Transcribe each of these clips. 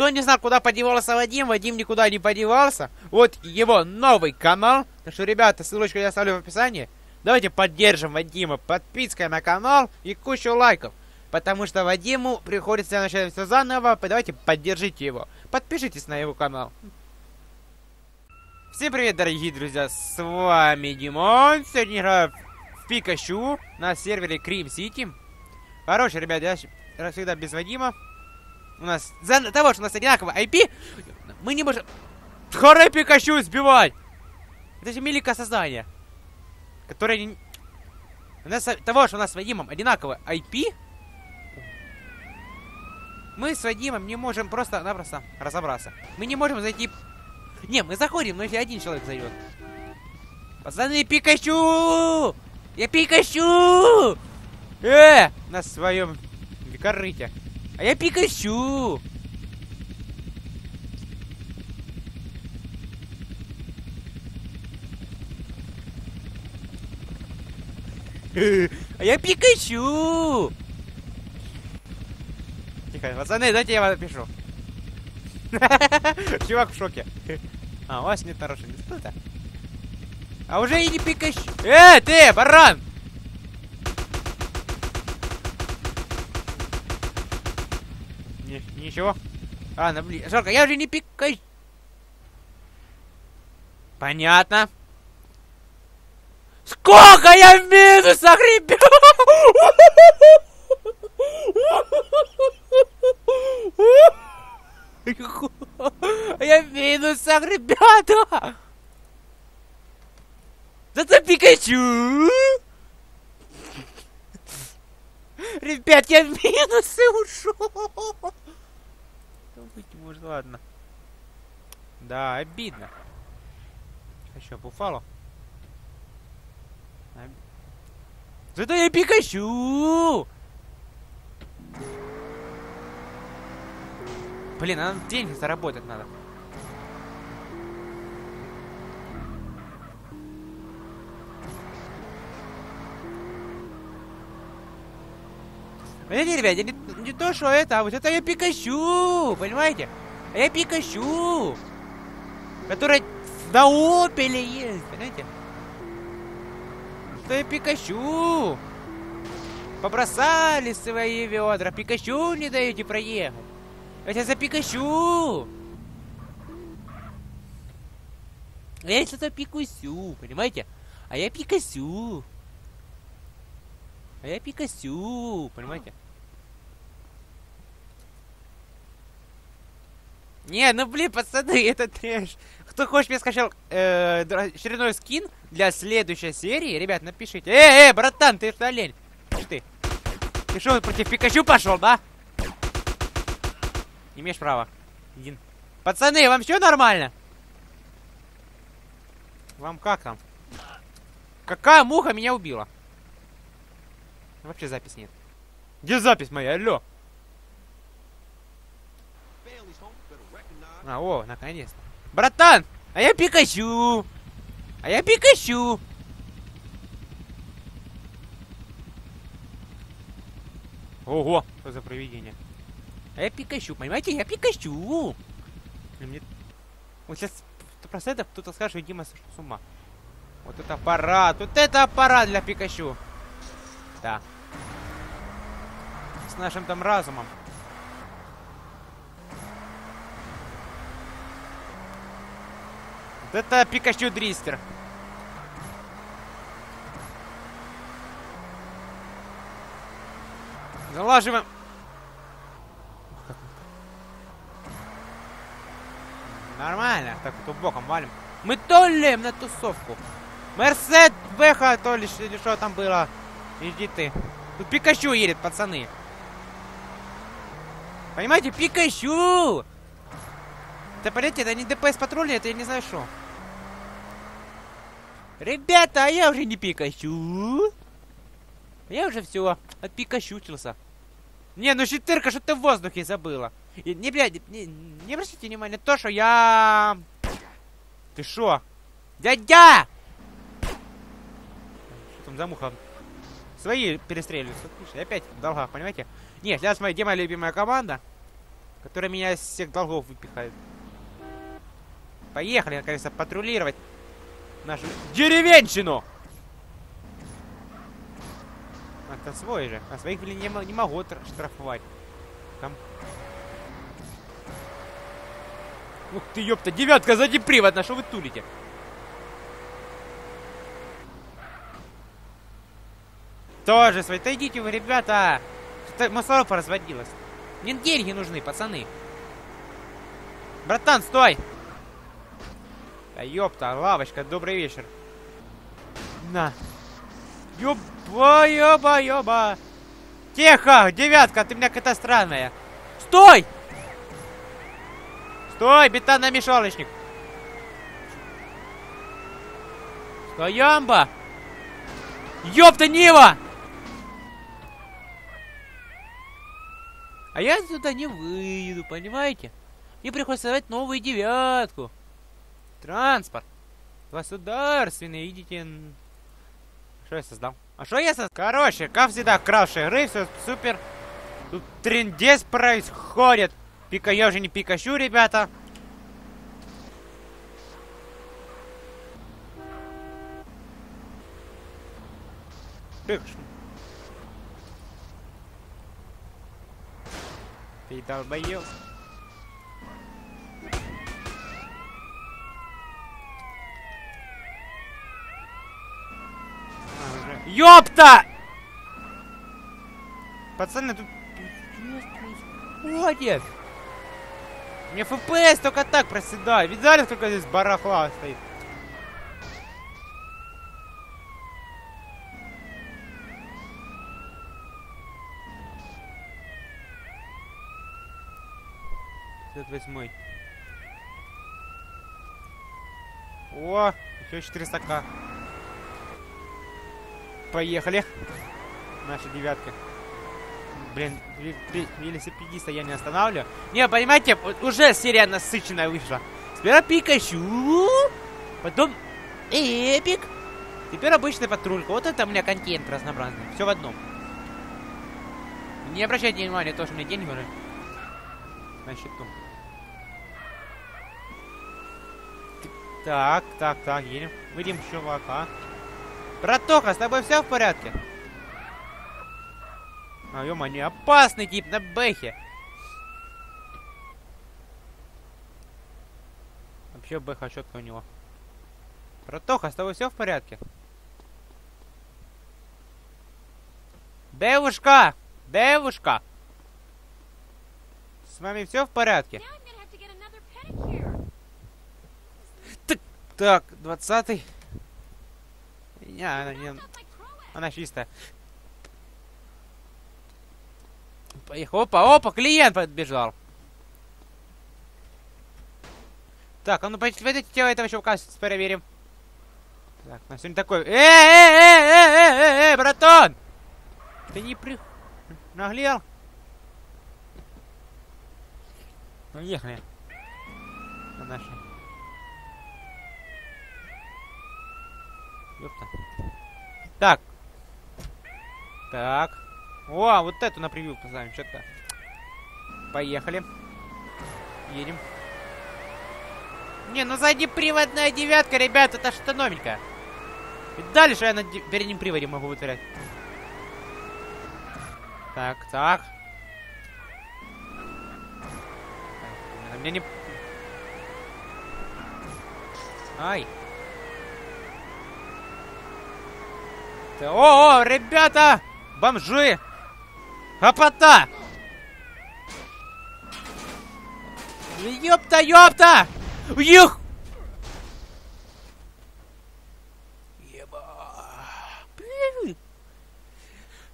Кто не знал, куда подевался Вадим, Вадим никуда не подевался. Вот его новый канал. Так что, ребята, ссылочку я оставлю в описании. Давайте поддержим Вадима подпиской на канал и кучу лайков. Потому что Вадиму приходится начать все заново. Давайте поддержите его. Подпишитесь на его канал. Всем привет, дорогие друзья. С вами Димон. Сегодня играю в Пикачу на сервере Крим Сити. Короче, ребят, я всегда без Вадима. У нас за того, что у нас одинаково IP, мы не можем хорой Пикачу сбивать. Это же милика создание, которое не... У нас того, что у нас с Вадимом одинаково IP, мы с Вадимом не можем просто-напросто разобраться. Мы не можем зайти... Не, мы заходим, но если один человек зайдет. Пацаны, Пикачу! Я Пикачу! На своем корыте. А я Пикачу! А я Пикачу! Тихо, пацаны, дайте я вам напишу. Чувак в шоке. А, у вас нет хорошего места. А уже и не Пикачу. Ты, баран! Ничего. Ладно, блин. Жарко, я уже не Пикачу. Понятно. Сколько я в минусах, ребят! Я в минусах, ребята! Зато Пикачу! Ребят, я в минусы ушел! Быть может, ладно. Да, обидно. А что, Буфало? Зато я Пикачу! Блин, а нам деньги заработать надо. Видите, ребята, не то, что это, а вот это я Пикачу, понимаете? А я Пикачу, который на Опеле есть, понимаете? Что я Пикачу. Побросали свои ведра, Пикачу не даете проехать. Это за Пикачу. А я что-то Пикусю, понимаете? А я Пикасю. А я Пикасю, понимаете? Не, ну блин, пацаны, это трэш. Кто хочет, мне скачал очередной скин для следующей серии, ребят, напишите. Братан, ты что, олень? Ты что, против Пикачу пошел, да? Не имеешь права. Один. Пацаны, вам все нормально? Вам как там? Какая муха меня убила? Вообще запись нет. Где запись моя? Алло. О, наконец-то. Братан, а я Пикачу. А я Пикачу. Ого, что за провидение. А я Пикачу, понимаете? Я Пикачу. Мне... Вот сейчас 100% кто-то скажет, что Дима сошел с ума. Вот это аппарат. Вот это аппарат для Пикачу. Да. С нашим там разумом. Вот это Пикачу Дристер. Залаживаем. Нормально. Так вот боком валим. Мы толем на тусовку. Мерсед Бэха, то ли что там было. Иди ты. Тут Пикачу едет, пацаны. Понимаете, Пикачу! Это, понимаете, это не ДПС патрульный, это я не знаю что. Ребята, а я уже не Пикачу. Я уже все отпикачучился. Не, ну щитырка, что ты в воздухе забыла. И, не, блядь, не обращайте внимания на то, что я... Ты шо? Дядя! Что там за муха? Свои перестреливаются. И опять в долгах, понимаете? Нет, сейчас моя Дима любимая команда. Который меня из всех долгов выпихает. Поехали, наконец-то, патрулировать нашу деревенщину! Это свой же. А своих, блин, не могу штрафовать. Там. Ух ты, ёпта, девятка, сзади привод, на что вы тулите? Тоже свои. Да идите вы, ребята! Что-то мусоров поразводилось. Мне деньги нужны, пацаны. Братан, стой! Да ёпта, лавочка, добрый вечер. На. Ёба. Тихо, девятка, ты меня какая-то странная. Стой! Стой, бетонно-мешалочник. Стоямба! Ёпта, Нива! А я сюда не выйду, понимаете? Мне приходится создавать новую девятку. Транспорт. Государственный, идите... Что я создал? А что я создал? Короче, как всегда, кравшие игры, все супер. Тут трындец происходит. Я уже не Пикачу, ребята. Пикачу. Ты долбоёб. Ёпта! Пацаны, тут... Молодец! Мне ФПС только так проседает. Видали, сколько здесь барахла стоит? Этот восьмой. О, еще 400к. Поехали. Наша девятка. Блин, велосипедиста я не останавливаю. Не, понимаете, уже серия насыщенная вышла. Сперва Пикачу, потом Эпик, теперь обычная патрулька. Вот это у меня контент разнообразный. Все в одном. Не обращайте внимания, то, что у меня деньги уже на счету. Так, едем. Выйдем чувака. Братоха, с тобой все в порядке? А, ё-мо, не опасный тип на бэхе. Вообще бэха четко у него. Братоха, с тобой все в порядке? Девушка! Девушка! С вами все в порядке? Так, 20-й. Она чистая. Поехал. Опа, клиент подбежал. Так, а ну пойдите тело этого чувака проверим. Так, на сегодня такой. Братан! Ты не наглел? Поехали. На наши. Ёпта. Так. О, вот эту на превью поставим, что-то. Поехали. Едем. Не, ну заднеприводная девятка, ребят, это что новенькое. И дальше я на переднем приводе могу вытворять. Так. Мне не... Ай. О, ребята! Бомжи! Гопота! Ёпта! Юх! Еба!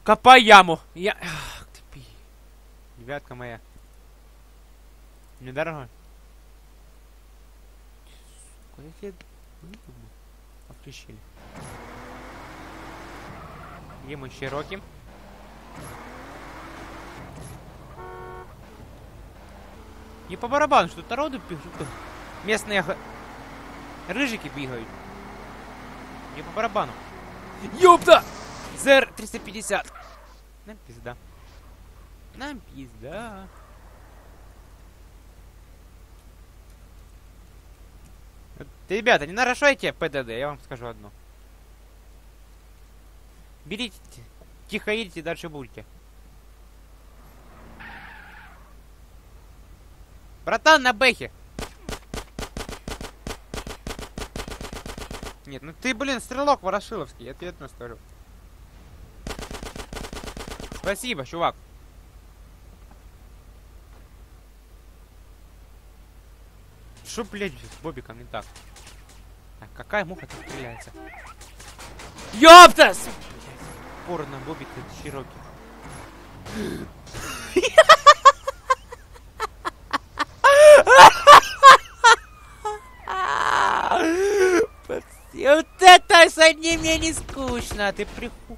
Копай яму! Ах ты, девятка моя. Недорого. Сука, я тебе... Включили. Ему Чироки. Не по барабану, что народу пишут. Местные рыжики бегают. Не по барабану. Ёпта! ЗР 350. Нам пизда. Ты, ребята, не нарушайте ПДД, я вам скажу одно. Берите, тихо едете, дальше будете. Братан, на бэхе. Нет, ну ты, блин, стрелок ворошиловский, я тебе это скажу. Спасибо, чувак. Шо, блядь, с Бобиком не так? Так, какая муха тут стреляется? Ёптас! Порно Бобик и Чироки. Вот это с одним мне не скучно, ты прихуй.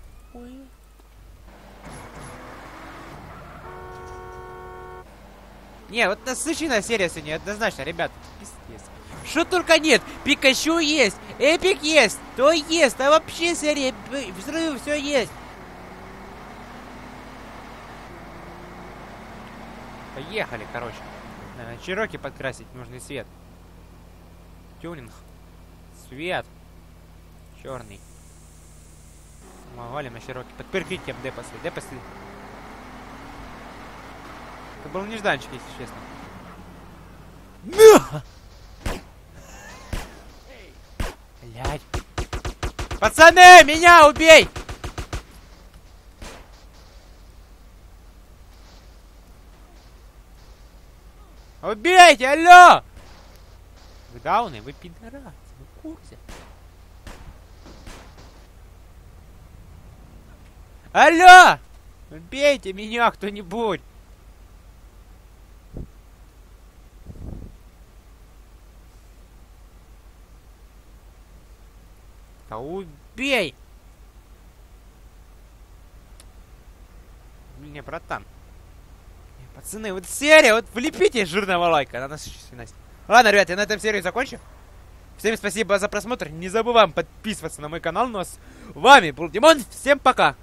Не, вот насыщенная серия сегодня, однозначно, ребята, пиздец. Что только нет, Пикачу есть, Эпик есть, то есть, а вообще серия, взрыв, все есть. Поехали, короче. Чироки подкрасить, нужный свет. Тюнинг. Свет. Черный. Валим на Чироки. Под прикрытием депосы. Депосы. Это был нежданчик, если честно. Блядь. Пацаны, меня убей! Убейте, алло! Вы дауны, вы пидорасы, вы в курсе? Алло! Убейте меня кто-нибудь! Да убей! Блин, братан. Пацаны, вот серия, вот влепите жирного лайка на насыщенность. Ладно, ребят, я на этом серию закончу. Всем спасибо за просмотр. Не забываем подписываться на мой канал. Ну а с вами был Димон. Всем пока.